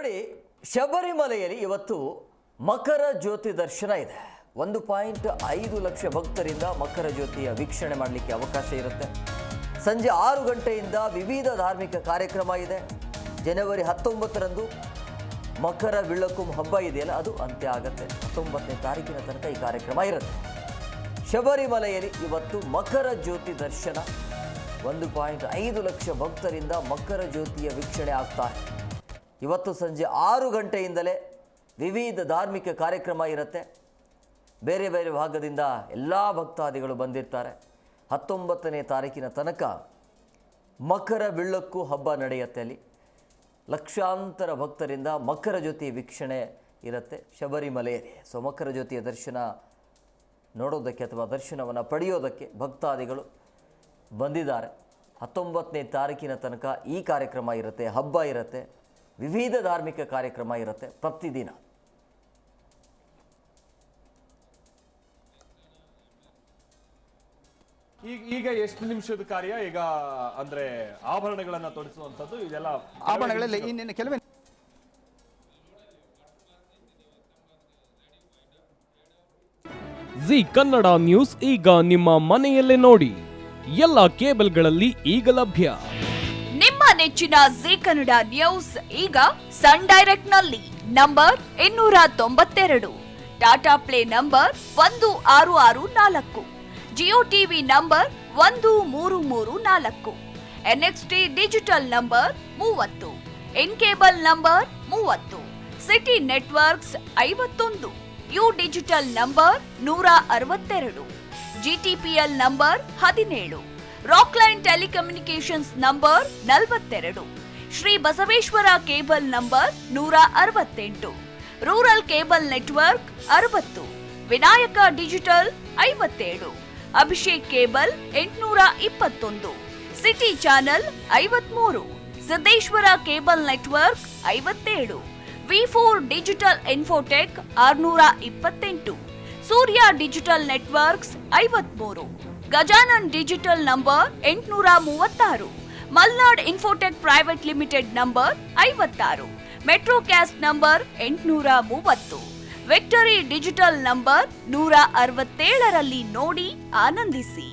ನೋಡಿ, ಶಬರಿಮಲೆಯಲ್ಲಿ ಇವತ್ತು ಮಕರ ಜ್ಯೋತಿ ದರ್ಶನ ಇದೆ. 1.5 ಲಕ್ಷ ಭಕ್ತರಿಂದ ಮಕರ ಜ್ಯೋತಿಯ ವೀಕ್ಷಣೆ ಮಾಡಲಿಕ್ಕೆ ಅವಕಾಶ ಇರುತ್ತೆ. ಸಂಜೆ 6 ಗಂಟೆಯಿಂದ ವಿವಿಧ ಧಾರ್ಮಿಕ ಕಾರ್ಯಕ್ರಮ ಇದೆ. ಜನವರಿ 19ರಂದು ಮಕರ ವಿಳಕು ಹಬ್ಬ ಇದೆಯಲ್ಲ, ಅದು ಅಂತ್ಯ ಆಗುತ್ತೆ. 19ನೇ ತಾರೀಕಿನ ತನಕ ಈ ಕಾರ್ಯಕ್ರಮ ಇರುತ್ತೆ. ಶಬರಿಮಲೆಯಲ್ಲಿ ಇವತ್ತು ಮಕರ ಜ್ಯೋತಿ ದರ್ಶನ. 1.5 ಲಕ್ಷ ಭಕ್ತರಿಂದ ಮಕರ ಜ್ಯೋತಿಯ ವೀಕ್ಷಣೆ ಆಗ್ತಾ ಇದೆ. ಇವತ್ತು ಸಂಜೆ 6 ಗಂಟೆಯಿಂದಲೇ ವಿವಿಧ ಧಾರ್ಮಿಕ ಕಾರ್ಯಕ್ರಮ ಇರುತ್ತೆ. ಬೇರೆ ಬೇರೆ ಭಾಗದಿಂದ ಎಲ್ಲ ಭಕ್ತಾದಿಗಳು ಬಂದಿರ್ತಾರೆ. 19ನೇ ತಾರೀಕಿನ ತನಕ ಮಕರ ವಿಳಕ್ಕು ಹಬ್ಬ ನಡೆಯುತ್ತೆ. ಅಲ್ಲಿ ಲಕ್ಷಾಂತರ ಭಕ್ತರಿಂದ ಮಕರ ಜ್ಯೋತಿ ವೀಕ್ಷಣೆ ಇರುತ್ತೆ ಶಬರಿಮಲೆಯಲ್ಲಿ. ಸೊ ಮಕರ ಜ್ಯೋತಿಯ ದರ್ಶನ ನೋಡೋದಕ್ಕೆ ಅಥವಾ ದರ್ಶನವನ್ನು ಪಡೆಯೋದಕ್ಕೆ ಭಕ್ತಾದಿಗಳು ಬಂದಿದ್ದಾರೆ. 19ನೇ ತಾರೀಕಿನ ತನಕ ಈ ಕಾರ್ಯಕ್ರಮ ಇರುತ್ತೆ, ಹಬ್ಬ ಇರುತ್ತೆ, ವಿವಿಧ ಧಾರ್ಮಿಕ ಕಾರ್ಯಕ್ರಮ ಇರುತ್ತೆ ಪ್ರತಿದಿನ. ಈಗ ಎಷ್ಟು ನಿಮಿಷದ ಕಾರ್ಯ? ಈಗ ಅಂದ್ರೆ ಆಭರಣಗಳನ್ನ ತೊಡಿಸುವಂತದ್ದು, ಇದೆಲ್ಲ ಆಭರಣಗಳಲ್ಲಿ ಇನ್ನೇನು ಕೆಲವೇ ಜಿ ಕನ್ನಡ ನ್ಯೂಸ್ ಈಗ ನಿಮ್ಮ ಮನೆಯಲ್ಲೇ ನೋಡಿ. ಎಲ್ಲ ಕೇಬಲ್ಗಳಲ್ಲಿ ಈಗ ಲಭ್ಯ. ನಿಮ್ಮ ನೆಚ್ಚಿನ ಜಿ ಕನ್ನಡ ನ್ಯೂಸ್ ಈಗ ಸನ್ ಡೈರೆಕ್ಟ್ ನಲ್ಲಿ number 292, Tata Play number 1664, Jio TV number 1334, NXT digital number 30, N cable number 30, city networks 51, U digital number 162, GTPL number 17, Rockline telecommunications number 42, Shri Basaveshwara cable number 168, rural cable network 60, Vinayaka digital 57, Abhishek cable 821, city channel 53, Siddeshwara cable network 57, ವಿ4 digital infotech 628, Surya digital networks 53, Gajanan digital number 836, Malnad infotech private limited number 56, metrocast number 830, victory digital number 167ರಲ್ಲಿ ನೋಡಿ ಆನಂದಿಸಿ.